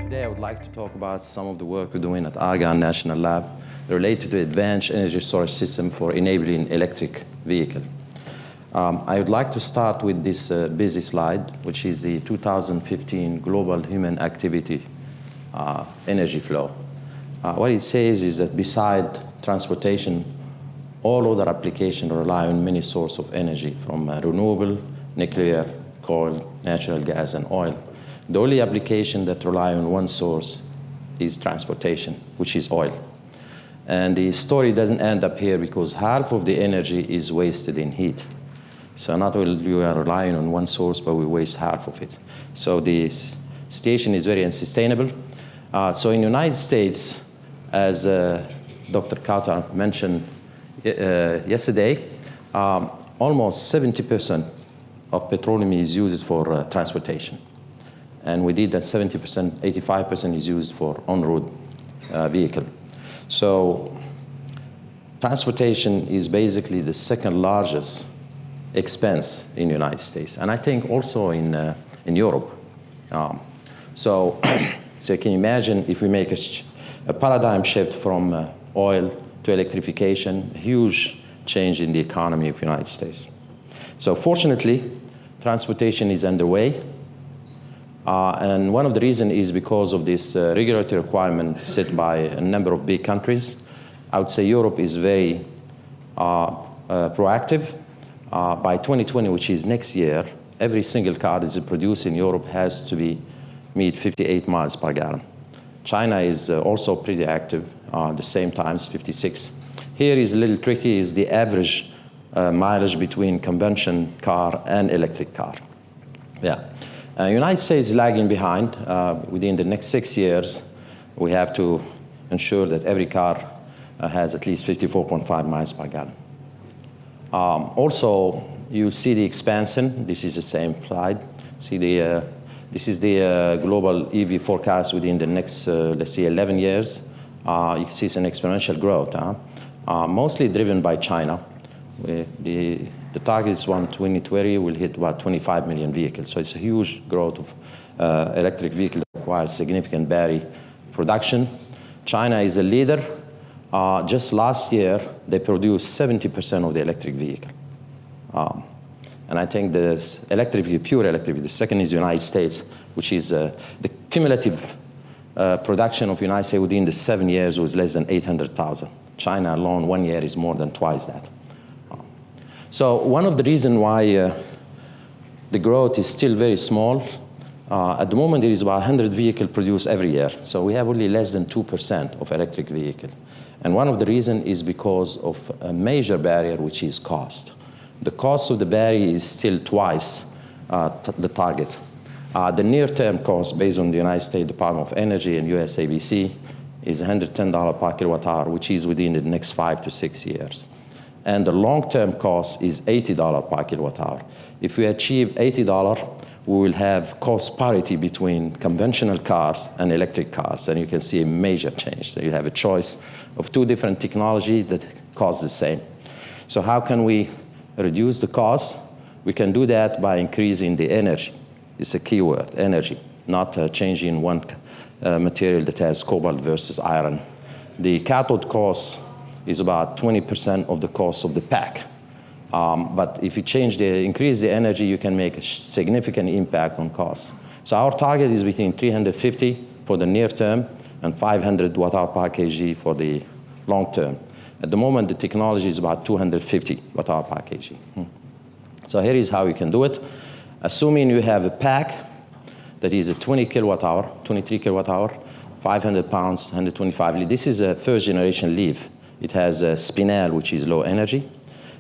Today I would like to talk about some of the work we're doing at Argonne National Lab related to advanced energy storage system for enabling electric vehicle. I would like to start with this busy slide, which is the 2015 Global Human Activity Energy Flow. What it says is that beside transportation, all other applications rely on many sources of energy, from renewable, nuclear, coal, natural gas, and oil. The only application that rely on one source is transportation, which is oil. And the story doesn't end up here because half of the energy is wasted in heat. So not only we are relying on one source, but we waste half of it. So the situation is very unsustainable. So in the United States, as Dr. Cathode mentioned yesterday, almost 70% of petroleum is used for transportation. And we did that 70%, 85% is used for on-road vehicle. So transportation is basically the second largest expense in the United States, and I think also in Europe. So can you imagine if we make a paradigm shift from oil to electrification, a huge change in the economy of the United States. So fortunately, transportation is underway. And one of the reasons is because of this regulatory requirement set by a number of big countries. I would say Europe is very proactive. By 2020, which is next year, every single car that is produced in Europe has to meet 58 miles per gallon. China is also pretty active, the same times, 56. Here is a little tricky, is the average mileage between conventional car and electric car. Yeah. United States is lagging behind. Within the next 6 years, we have to ensure that every car has at least 54.5 miles per gallon. Also, you see the expansion. This is the same slide. See this is the global EV forecast within the next, let's say, 11 years. You can see it's an exponential growth, mostly driven by China. The target is 2020 will hit about 25 million vehicles. So it's a huge growth of electric vehicles that requires significant battery production. China is a leader. Just last year, they produced 70% of the electric vehicle. And I think the electric vehicle, pure electric vehicle, the second is the United States, which is the cumulative production of the United States within the 7 years was less than 800,000. China alone, 1 year is more than twice that. So one of the reasons why the growth is still very small, at the moment there is about 100 vehicles produced every year. So we have only less than 2% of electric vehicles. And one of the reasons is because of a major barrier, which is cost. The cost of the battery is still twice the target. The near-term cost, based on the United States Department of Energy and USABC, is $110 per kilowatt hour, which is within the next 5 to 6 years. And the long-term cost is $80 per kilowatt hour. If we achieve $80, we will have cost parity between conventional cars and electric cars, and you can see a major change. So you have a choice of two different technologies that cost the same. So how can we reduce the cost? We can do that by increasing the energy. It's a key word, energy, not changing one material that has cobalt versus iron. The cathode cost is about 20% of the cost of the pack. But if you increase the energy, you can make a significant impact on cost. So our target is between 350 for the near term and 500 watt-hour per kg for the long term. At the moment, the technology is about 250 watt-hour per kg. So here is how you can do it. Assuming you have a pack that is a 20 kilowatt hour, 23 kilowatt hour, 500 pounds, 125. This is a first generation leaf. It has a spinel, which is low energy.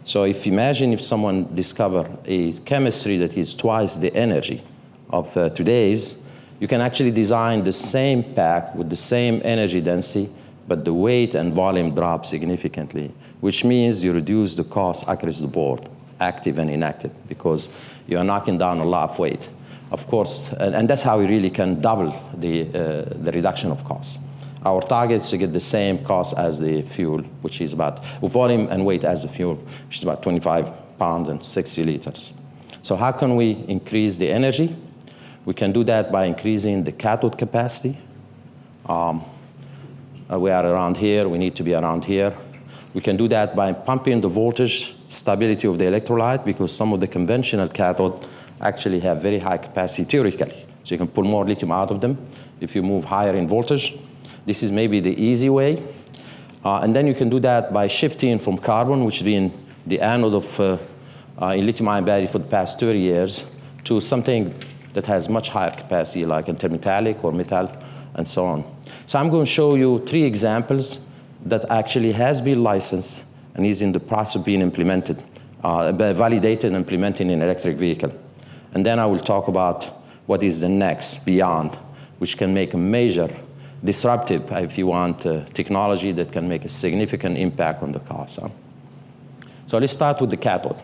So imagine if someone discover a chemistry that is twice the energy of today's, you can actually design the same pack with the same energy density, but the weight and volume drop significantly, which means you reduce the cost across the board, active and inactive, because you are knocking down a lot of weight. Of course, and that's how we really can double the reduction of costs. Our target is to get the same cost as the fuel, which is about volume and weight as the fuel, which is about 25 pounds and 60 liters. So how can we increase the energy? We can do that by increasing the cathode capacity We are around here, we need to be around here. We can do that by pumping the voltage stability of the electrolyte, because some of the conventional cathode actually have very high capacity theoretically. So you can pull more lithium out of them if you move higher in voltage. This is maybe the easy way. And then you can do that by shifting from carbon, which has been the anode of in lithium-ion battery for the past 30 years, to something that has much higher capacity, like intermetallic or metal, and so on. So I'm going to show you 3 examples that actually has been licensed and is in the process of being implemented, validated and implemented in electric vehicle. And then I will talk about what is the next beyond, which can make a major disruptive, if you want, technology that can make a significant impact on the cost. So let's start with the cathode.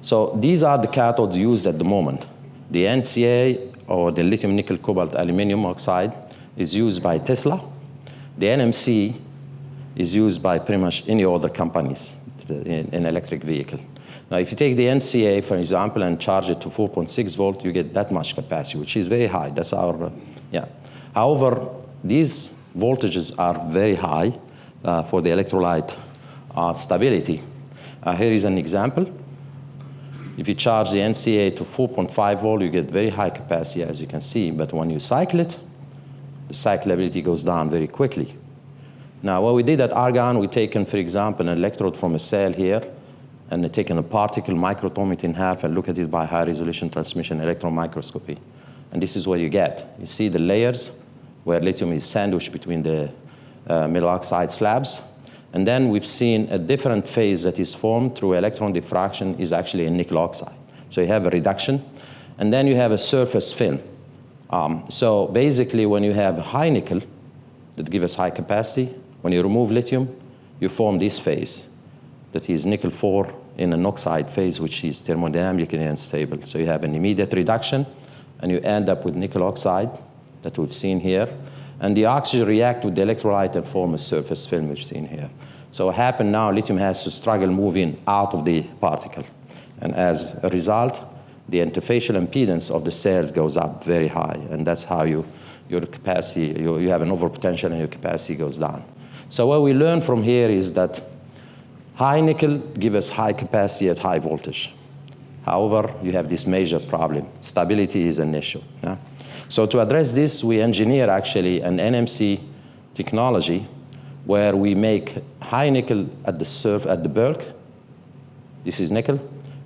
So these are the cathodes used at the moment. The NCA, or the lithium nickel cobalt aluminum oxide, is used by Tesla. The NMC is used by pretty much any other companies in electric vehicle. Now, if you take the NCA, for example, and charge it to 4.6 volt, you get that much capacity, which is very high. That's our, yeah. However, these voltages are very high for the electrolyte stability. Here is an example. If you charge the NCA to 4.5 volt, you get very high capacity, as you can see. But when you cycle it, the cyclability goes down very quickly. Now, what we did at Argonne, we taken, for example, an electrode from a cell here, and taken a particle, microtomed it in half, and look at it by high-resolution transmission electron microscopy. And this is what you get. You see the layers where lithium is sandwiched between the metal oxide slabs. And then we've seen a different phase that is formed through electron diffraction is actually a nickel oxide. So you have a reduction, and then you have a surface film. So basically, when you have high nickel that gives us high capacity, when you remove lithium, you form this phase that is nickel 4 in an oxide phase, which is thermodynamically unstable. So you have an immediate reduction, and you end up with nickel oxide that we've seen here. And the oxygen react with the electrolyte and form a surface film, which is seen here. So what happened now, lithium has to struggle moving out of the particle. And as a result, the interfacial impedance of the cells goes up very high. And that's how your capacity, you have an overpotential and your capacity goes down. So what we learn from here is that high nickel gives us high capacity at high voltage. However, you have this major problem. Stability is an issue. Yeah? So to address this, we engineer actually an NMC technology where we make high nickel at the bulk. This is nickel.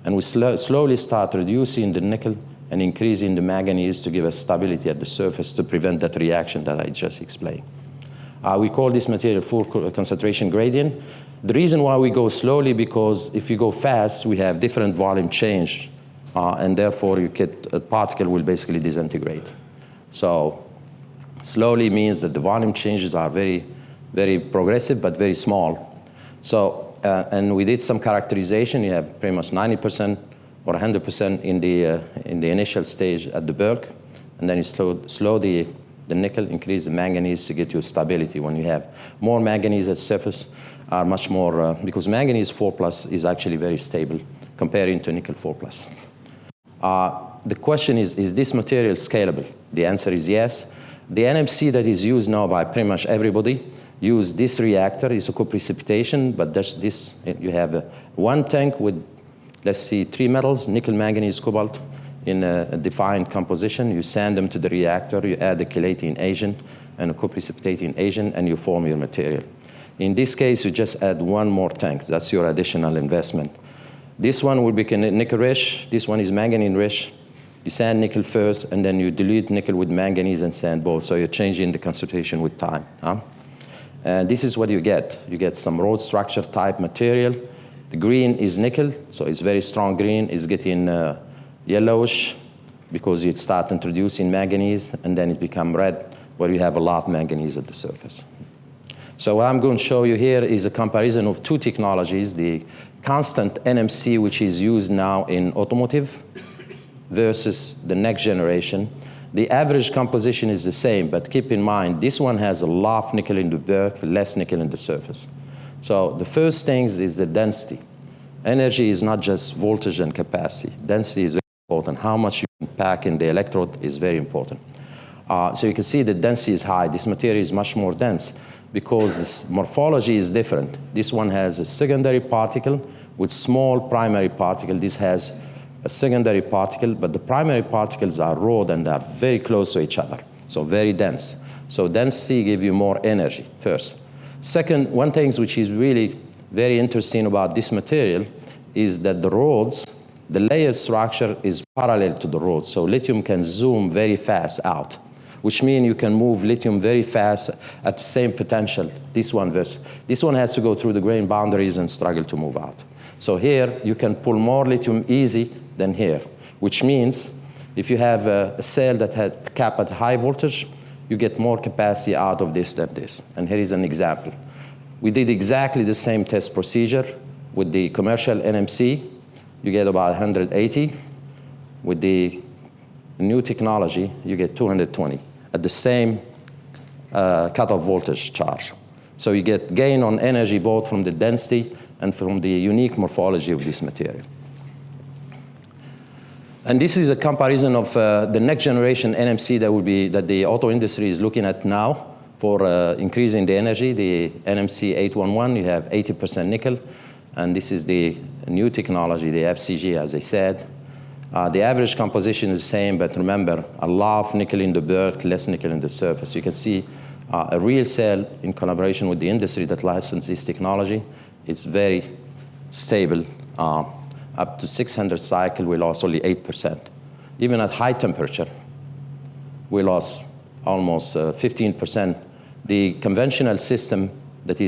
And we slowly start reducing the nickel and increasing the manganese to give us stability at the surface to prevent that reaction that I just explained. We call this material full concentration gradient. The reason why we go slowly, because if you go fast, we have different volume change, and therefore you get a particle will basically disintegrate. So slowly means that the volume changes are very, very progressive, but very small. So, and we did some characterization. You have pretty much 90% or 100% in the initial stage at the bulk, and then you slow the nickel, increase the manganese to get you stability. When you have more manganese at surface, are much more, because manganese 4+ is actually very stable comparing to nickel 4+. The question is this material scalable? The answer is yes. The NMC that is used now by pretty much everybody use this reactor. It's a co-precipitation, but that's this. You have one tank with, let's see, 3 metals, nickel, manganese, cobalt, in a defined composition. You send them to the reactor, you add a chelating agent and a co-precipitating agent, and you form your material. In this case, you just add one more tank. That's your additional investment. This one will be nickel rich. This one is manganese rich. You sand nickel first, and then you dilute nickel with manganese and sand both. So you're changing the concentration with time. And this is what you get. You get some rod structure type material. The green is nickel, so it's very strong green. It's getting yellowish because you start introducing manganese, and then it becomes red where you have a lot of manganese at the surface. So what I'm going to show you here is a comparison of 2 technologies, the constant NMC, which is used now in automotive, versus the next generation. The average composition is the same, but keep in mind, this one has a lot of nickel in the bulk, less nickel in the surface. So the first thing is the density. Energy is not just voltage and capacity. Density is very important. How much you can pack in the electrode is very important. So you can see the density is high. This material is much more dense because this morphology is different. This one has a secondary particle with small primary particle. This has a secondary particle, but the primary particles are rolled and are very close to each other, so very dense. So density gives you more energy, first. Second, one thing which is really very interesting about this material is that the rods, the layer structure is parallel to the rods, so lithium can zoom very fast out, which means you can move lithium very fast at the same potential. This one has to go through the grain boundaries and struggle to move out. So here, you can pull more lithium easy than here, which means if you have a cell that has cap at high voltage, you get more capacity out of this than this. And here is an example. We did exactly the same test procedure with the commercial NMC. You get about 180. With the new technology, you get 220 at the same cutoff voltage charge. So you get gain on energy both from the density and from the unique morphology of this material. And this is a comparison of the next generation NMC that the auto industry is looking at now for increasing the energy. The NMC 811, you have 80% nickel, and this is the new technology, the FCG, as I said. The average composition is the same, but remember, a lot of nickel in the bulk, less nickel in the surface. You can see a real cell in collaboration with the industry that licensed this technology. It's very stable. Up to 600 cycles, we lost only 8%. Even at high temperature, we lost almost 15%. The conventional system that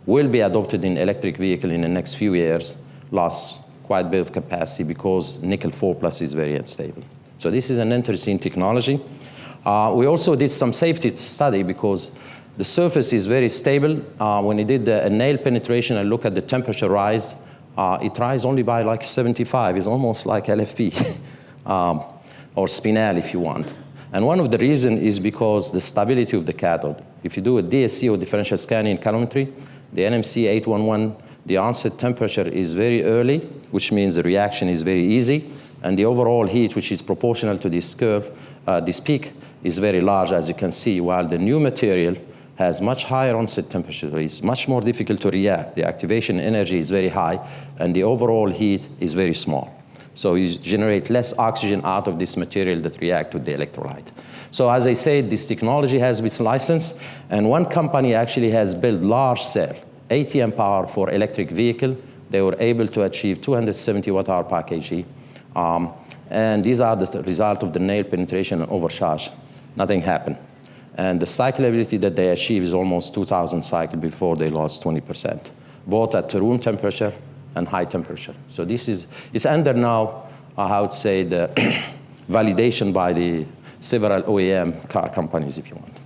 will be adopted in electric vehicle in the next few years lost quite a bit of capacity because nickel 4+ is very unstable. So this is an interesting technology. We also did some safety study because the surface is very stable. When we did a nail penetration and look at the temperature rise, it rises only by like 75. It's almost like LFP or spinel if you want. And one of the reasons is because the stability of the cathode. If you do a DSC or differential scanning calorimetry, the NMC 811, the onset temperature is very early, which means the reaction is very easy, and the overall heat, which is proportional to this curve, this peak, is very large, as you can see, while the new material has much higher onset temperature. It's much more difficult to react. The activation energy is very high, and the overall heat is very small. So you generate less oxygen out of this material that react with the electrolyte. So as I said, this technology has been licensed, and one company actually has built large cell, 80 amp hour for electric vehicle. They were able to achieve 270 watt-hour per kg. And these are the result of the nail penetration and overcharge. Nothing happened. And the cyclability that they achieved is almost 2,000 cycles before they lost 20%, both at room temperature and high temperature. So it's under now, I would say, the validation by the several OEM car companies, if you want.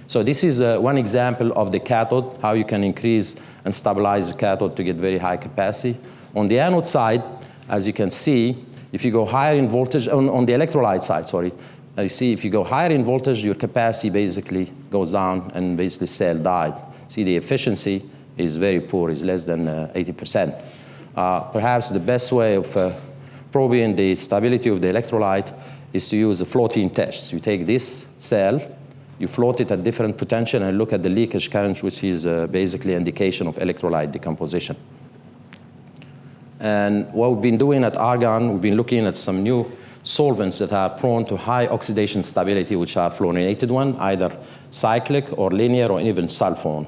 So this is one example of the cathode, how you can increase and stabilize the cathode to get very high capacity. On the anode side, as you can see, if you go higher in voltage, on the electrolyte side, sorry, you see if you go higher in voltage, your capacity basically goes down and basically cell died. See, the efficiency is very poor, it's less than 80%. Perhaps the best way of probing the stability of the electrolyte is to use a floating test. You take this cell, you float it at different potential and look at the leakage current, which is basically an indication of electrolyte decomposition. And what we've been doing at Argonne, we've been looking at some new solvents that are prone to high oxidation stability, which are fluorinated one, either cyclic or linear or even sulfone.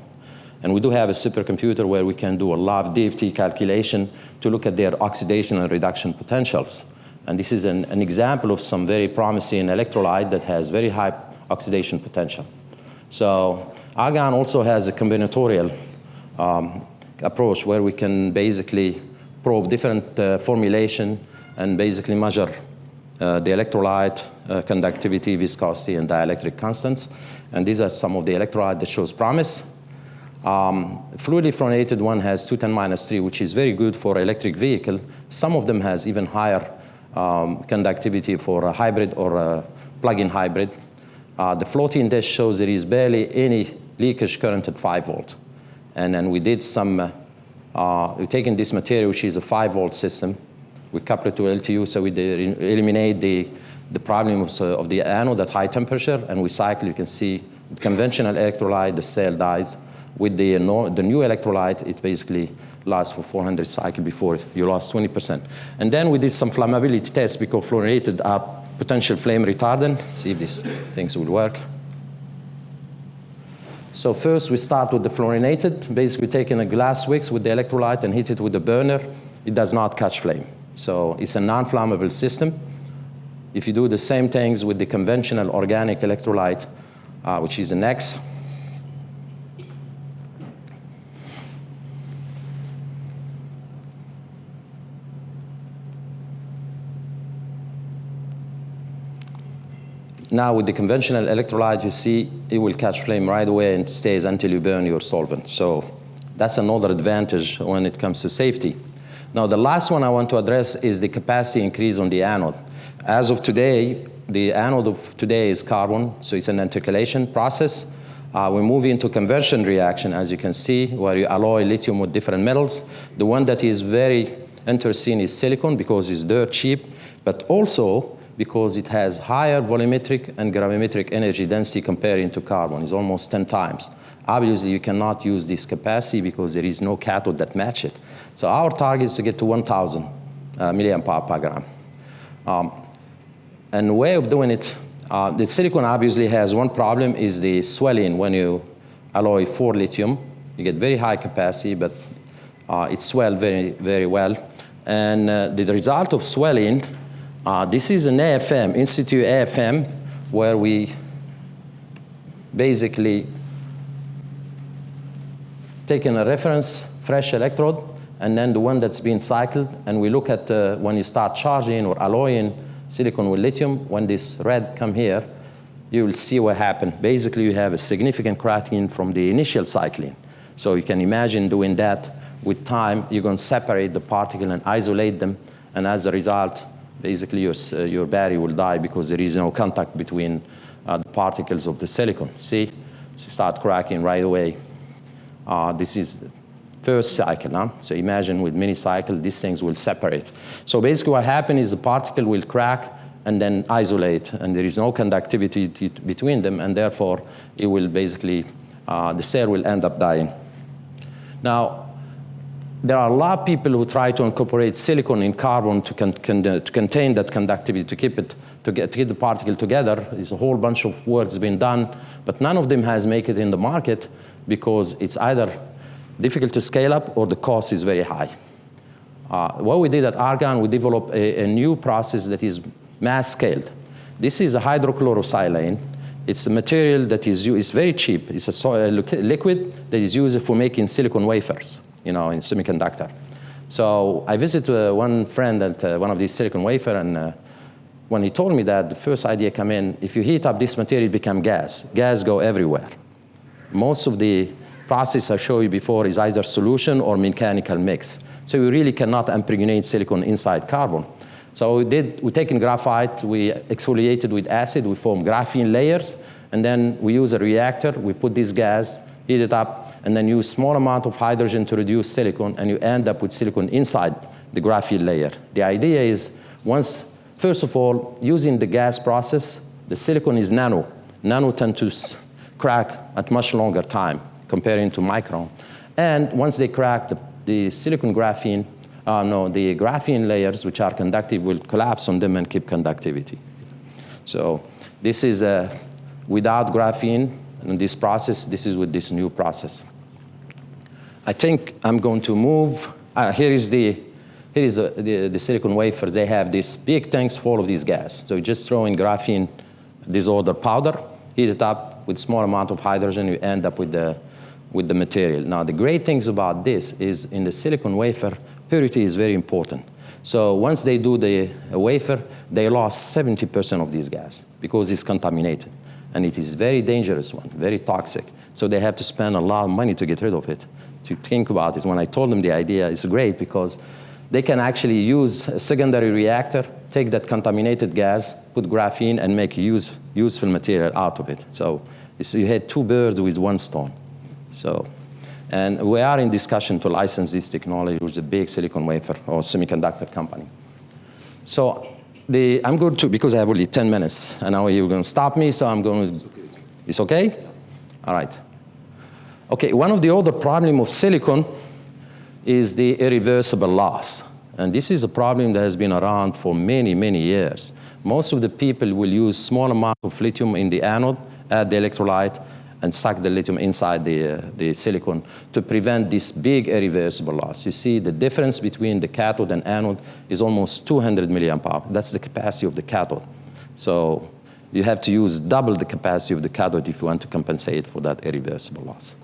And we do have a supercomputer where we can do a lot of DFT calculation to look at their oxidation and reduction potentials. And this is an example of some very promising electrolyte that has very high oxidation potential. So Argonne also has a combinatorial approach where we can basically probe different formulation and basically measure the electrolyte, conductivity, viscosity, and dielectric constants. And these are some of the electrolyte that shows promise. Fluidly fluorinated one has 210-3, which is very good for electric vehicle. Some of them has even higher conductivity for a hybrid or a plug-in hybrid. The floating dish shows there is barely any leakage current at 5 volt. And then we did some, we've taken this material, which is a 5 volt system. We couple it to LTU, so we eliminate the the problem of the anode at high temperature, and we cycle. You can see the conventional electrolyte, the cell dies. With the new electrolyte, it basically lasts for 400 cycles before you lost 20%. And then we did some flammability tests because fluorinated are potential flame retardant. See if these things will work. So first we start with the fluorinated, basically taking a glass wicks with the electrolyte and hit it with the burner. It does not catch flame. So it's a non-flammable system. If you do the same things with the conventional organic electrolyte, which is an X, now with the conventional electrolyte, you see it will catch flame right away and stays until you burn your solvent. So that's another advantage when it comes to safety. Now the last one I want to address is the capacity increase on the anode. As of today, the anode of today is carbon, so it's an intercalation process. We move into conversion reaction, as you can see, where you alloy lithium with different metals. The one that is very interesting is silicon because it's dirt cheap, but also because it has higher volumetric and gravimetric energy density compared to carbon. It's almost 10 times. Obviously, you cannot use this capacity because there is no cathode that match it. So our target is to get to 1,000 milliamp hour per gram. And the way of doing it, the silicon obviously has one problem, is the swelling. When you alloy 4 lithium, you get very high capacity, but it swells very, very well. And the result of swelling, this is an AFM, in situ AFM, where we basically taking a reference, fresh electrode, and then the one that's been cycled, and we look at when you start charging or alloying silicon with lithium, when this red come here, you will see what happened. Basically, you have a significant cracking from the initial cycling. So you can imagine doing that with time. You're going to separate the particle and isolate them, and as a result, basically your battery will die because there is no contact between the particles of the silicon. See, start cracking right away. This is first cycle, huh? So imagine with many cycles, these things will separate. So basically what happens is the particle will crack and then isolate, and there is no conductivity between them, and therefore it will basically, the cell will end up dying. Now, there are a lot of people who try to incorporate silicon in carbon to contain that conductivity, to keep the particle together. There's a whole bunch of work's been done, but none of them has made it in the market because it's either difficult to scale up or the cost is very high. What we did at Argon, we developed a new process that is mass scaled. This is a hydrochlorosilane. It's a material that is used, it's very cheap. It's a liquid that is used for making silicon wafers, in semiconductor. So I visited one friend at one of these silicon wafer, and when he told me that, the first idea came in, if you heat up this material, it becomes gas. Gas go everywhere. Most of the process I showed you before is either solution or mechanical mix. So you really cannot impregnate silicon inside carbon. So we taken graphite, we exfoliated with acid, we form graphene layers, and then we use a reactor, we put this gas, heat it up, and then use small amount of hydrogen to reduce silicon, and you end up with silicon inside the graphene layer. The idea is, first of all, using the gas process, the silicon is nano. Nano tend to crack at much longer time comparing to micron. And once they crack, the silicon graphene, the graphene layers, which are conductive, will collapse on them and keep conductivity. So this is without graphene, and this process, this is with this new process. I think I'm going to move. Here is the silicon wafer. They have these big tanks full of this gas. So you just throw in graphene disorder powder, heat it up with small amount of hydrogen, you end up with the material. Now, the great things about this is in the silicon wafer, purity is very important. So once they do the wafer, they lost 70% of this gas because it's contaminated. And it is very dangerous one, very toxic. So they have to spend a lot of money to get rid of it. To think about it, when I told them the idea, it's great because they can actually use a secondary reactor, take that contaminated gas, put graphene, and make useful material out of it. So you had 2 birds with 1 stone. So, and we are in discussion to license this technology with a big silicon wafer or semiconductor company. So I'm going to, because I have only 10 minutes, and now you're going to stop me, so I'm going to, it's okay? Yeah. All right. Okay, one of the other problems of silicon is the irreversible loss. And this is a problem that has been around for many, many years. Most of the people will use small amount of lithium in the anode, add the electrolyte, and suck the lithium inside the silicon to prevent this big irreversible loss. You see the difference between the cathode and anode is almost 200 milliamp hour. That's the capacity of the cathode. So you have to use double the capacity of the cathode if you want to compensate for that irreversible loss.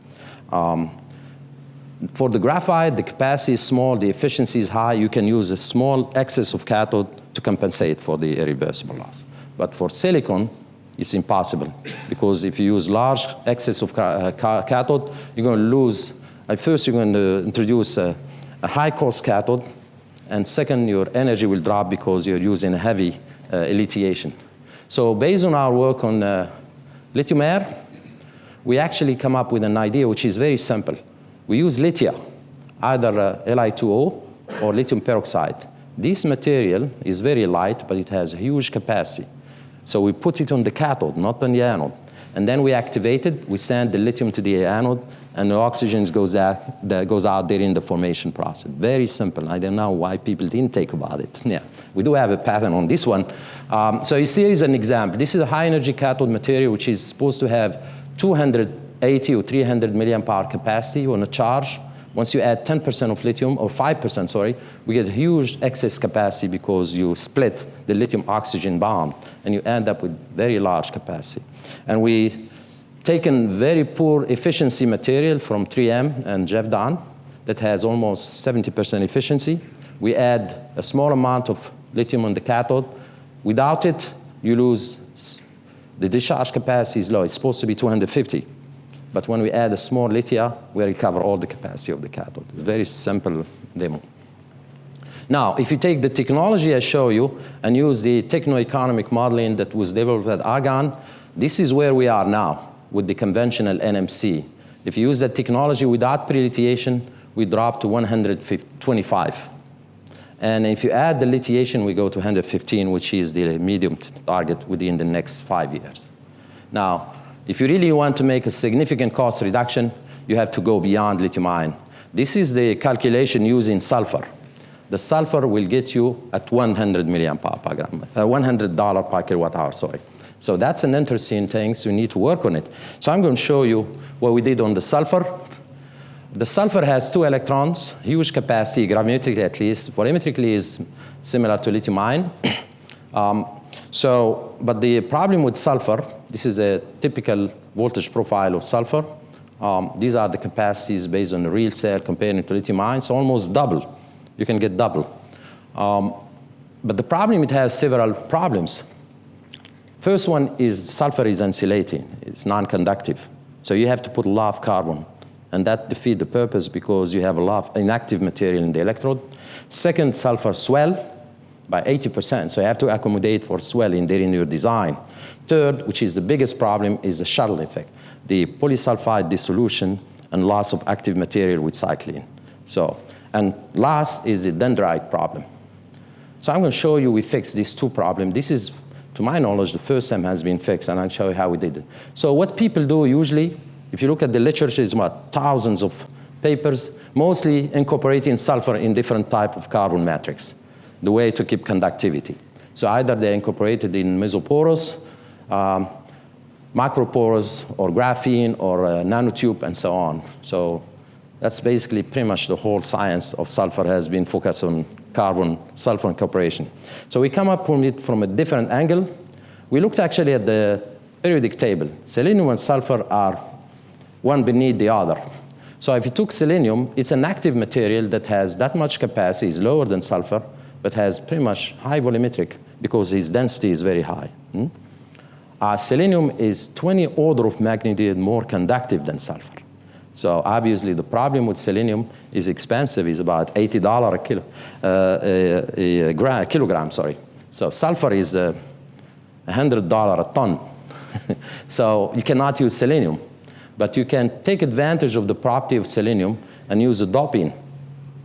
For the graphite, the capacity is small, the efficiency is high. You can use a small excess of cathode to compensate for the irreversible loss. But for silicon, it's impossible, because if you use large excess of cathode, you're going to lose. At first, you're going to introduce a high-cost cathode, and second, your energy will drop because you're using heavy lithiation. So based on our work on lithium air, we actually come up with an idea which is very simple. We use lithium, either Li2O or lithium peroxide. This material is very light, but it has a huge capacity. So we put it on the cathode, not on the anode. And then we activate it, we send the lithium to the anode, and the oxygen goes out there in the formation process. Very simple. I don't know why people didn't think about it. Yeah, we do have a pattern on this one. So you see, here's an example. This is a high-energy cathode material, which is supposed to have 280 or 300 milliamp hour capacity on a charge. Once you add 10% of lithium, or 5%, sorry, we get huge excess capacity because you split the lithium-oxygen bond, and you end up with very large capacity. And we taken very poor efficiency material from 3M and Jeff Dunn that has almost 70% efficiency. We add a small amount of lithium on the cathode. Without it, you lose. The discharge capacity is low. It's supposed to be 250. But when we add a small lithium, we recover all the capacity of the cathode. Very simple demo. Now, if you take the technology I show you and use the techno-economic modeling that was developed at Argonne, this is where we are now with the conventional NMC. If you use that technology without pre-lithiation, we drop to 125. And if you add the lithiation, we go to 115, which is the medium target within the next 5 years. Now, if you really want to make a significant cost reduction, you have to go beyond lithium-ion. This is the calculation using sulfur. The sulfur will get you at 100 milliamp hour per gram, $100 per kilowatt hour, sorry. So that's an interesting thing, so you need to work on it. So I'm going to show you what we did on the sulfur. The sulfur has 2 electrons, huge capacity, gravimetrically at least. Volumetrically is similar to lithium-ion. But the problem with sulfur, this is a typical voltage profile of sulfur. These are the capacities based on the real cell comparing to lithium-ion, so almost double. You can get double. But the problem, it has several problems. First one is sulfur is insulating. It's non-conductive. So you have to put a lot of carbon. And that defeats the purpose because you have a lot of inactive material in the electrode. Second, sulfur swell by 80%. So you have to accommodate for swelling there in your design. Third, which is the biggest problem, is the shuttle effect, the polysulfide dissolution and loss of active material with cycling. And last is the dendrite problem. So I'm going to show you we fixed these 2 problems. This is, to my knowledge, the first time has been fixed, and I'll show you how we did it. So what people do usually, if you look at the literature, it's about thousands of papers, mostly incorporating sulfur in different type of carbon matrix, the way to keep conductivity. So either they're incorporated in mesoporous, macroporous, or graphene, or nanotube, and so on. So that's basically pretty much the whole science of sulfur has been focused on carbon-sulfur incorporation. So we come up with it from a different angle. We looked actually at the periodic table. Selenium and sulfur are one beneath the other. So if you took selenium, it's an active material that has that much capacity, is lower than sulfur, but has pretty much high volumetric because its density is very high. Selenium is 20 order of magnitude more conductive than sulfur. So obviously the problem with selenium is expensive, is about $80 a kilogram, sorry. So sulfur is $100 a ton. So you cannot use selenium. But you can take advantage of the property of selenium and use a doping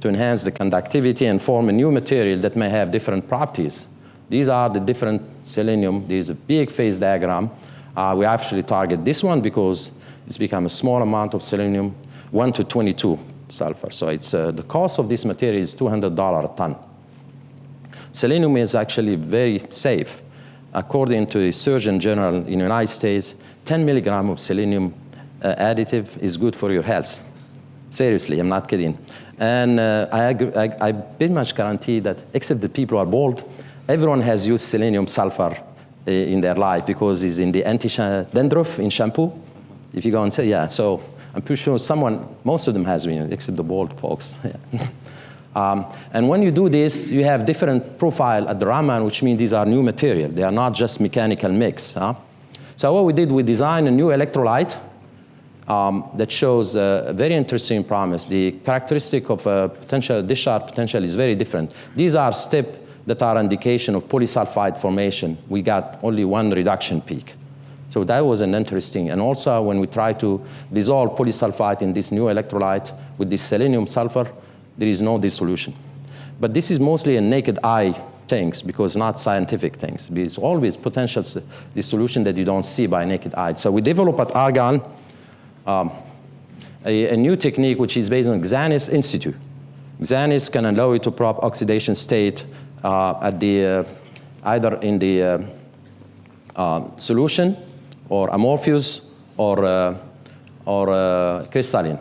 to enhance the conductivity and form a new material that may have different properties These are the different selenium. There's a big phase diagram. We actually target this one because it's become a small amount of selenium, 1 to 22 sulfur. So it's, the cost of this material is $200 a ton. Selenium is actually very safe. According to the Surgeon General in the United States, 10 milligrams of selenium additive is good for your health. Seriously, I'm not kidding. And I pretty much guarantee that, except the people who are bald, everyone has used selenium sulfur in their life because it's in the anti-dandruff in shampoo. If you go and say, yeah, so I'm pretty sure most of them has been, except the bald folks. And when you do this, you have different profile at the Raman, which means these are new material. They are not just mechanical mix. So what we did, we designed a new electrolyte that shows a very interesting promise. The characteristic of potential discharge potential is very different. These are steps that are indication of polysulfide formation. We got only one reduction peak. So that was an interesting. And also when we try to dissolve polysulfide in this new electrolyte with this selenium sulfur, there is no dissolution. But this is mostly a naked eye things because not scientific things. There's always potential dissolution that you don't see by naked eye. So we developed at Argonne a new technique which is based on Xanis Institute. Xanis can allow you to prop oxidation state at the, either in the solution or amorphous or crystalline.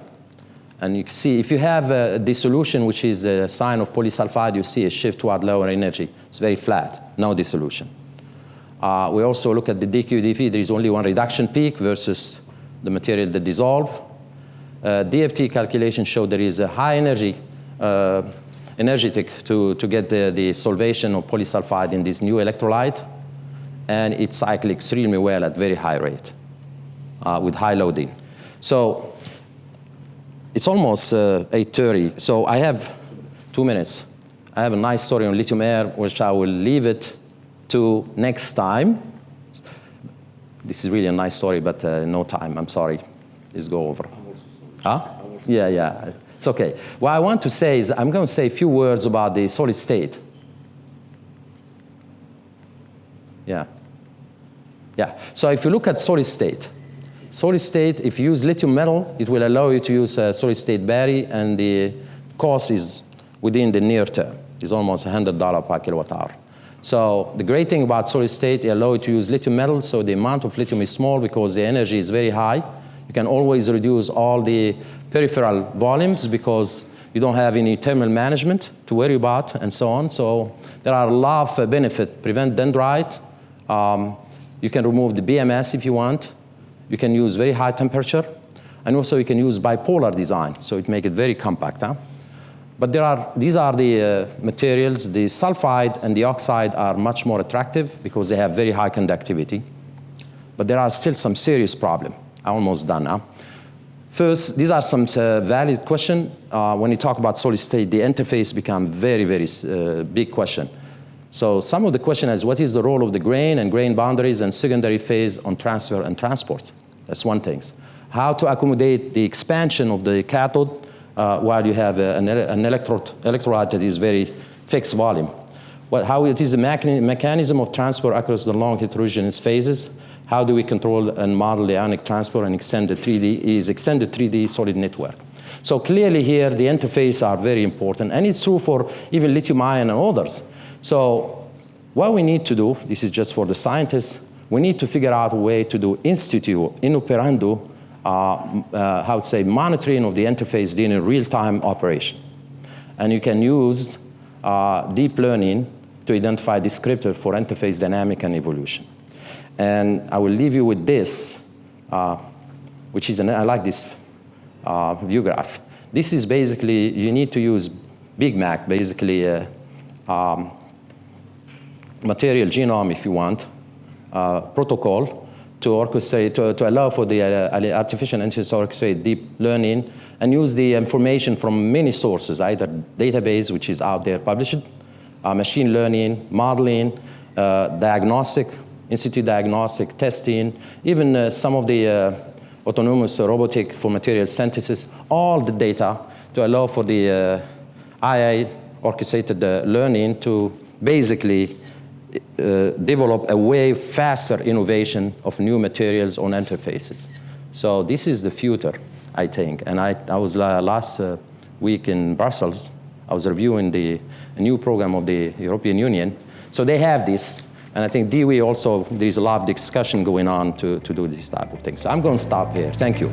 And you can see if you have a dissolution, which is a sign of polysulfide, you see a shift toward lower energy. It's very flat, no dissolution. We also look at the DQDP. There is only one reduction peak versus the material that dissolve. DFT calculation showed there is a high energy, energetic to get the solvation of polysulfide in this new electrolyte. And it cycles extremely well at very high rate with high loading. So it's almost 8:30. So I have 2 minutes. I have a nice story on lithium air, which I will leave it to next time. This is really a nice story, but no time. I'm sorry. Let's go over. Huh? Yeah. It's okay. What I want to say is I'm going to say a few words about the solid state. Yeah. So if you look at solid state, if you use lithium metal, it will allow you to use a solid state battery, and the cost is within the near term. It's almost $100 per kilowatt hour. So the great thing about solid state, it allows you to use lithium metal, so the amount of lithium is small because the energy is very high. You can always reduce all the peripheral volumes because you don't have any thermal management to worry about and so on. So there are a lot of benefits. Prevent dendrite. You can remove the BMS if you want. You can use very high temperature. And also you can use bipolar design, so it makes it very compact. But these are the materials. The sulfide and the oxide are much more attractive because they have very high conductivity. But there are still some serious problems. I'm almost done now. First, these are some valid questions. When you talk about solid state, the interface becomes very, very big question. So some of the question is, what is the role of the grain and grain boundaries and secondary phase on transfer and transport? That's one thing. How to accommodate the expansion of the cathode while you have an electrolyte that is very fixed volume. How it is the mechanism of transport across the long heterogeneous phases. How do we control and model the ionic transport and extend the 3D solid network? So clearly here, the interface are very important, and it's true for even lithium ion and others. So what we need to do, this is just for the scientists, we need to figure out a way to do in operando, monitoring of the interface during real-time operation. And you can use deep learning to identify descriptors for interface dynamic and evolution. And I will leave you with this, which is, I like this view graph. This is basically, you need to use Big Mac, basically material genome, if you want, protocol to orchestrate, to allow for the artificial intelligence to orchestrate deep learning and use the information from many sources, either database, which is out there published, machine learning, modeling, diagnostic, institute diagnostic, testing, even some of the autonomous robotic for material synthesis, all the data to allow for the AI orchestrated learning to basically develop a way faster innovation of new materials on interfaces. So this is the future, I think. And I was last week in Brussels. I was reviewing a new program of the European Union. So they have this. And I think DOE also, there's a lot of discussion going on to do this type of thing. So I'm going to stop here. Thank you.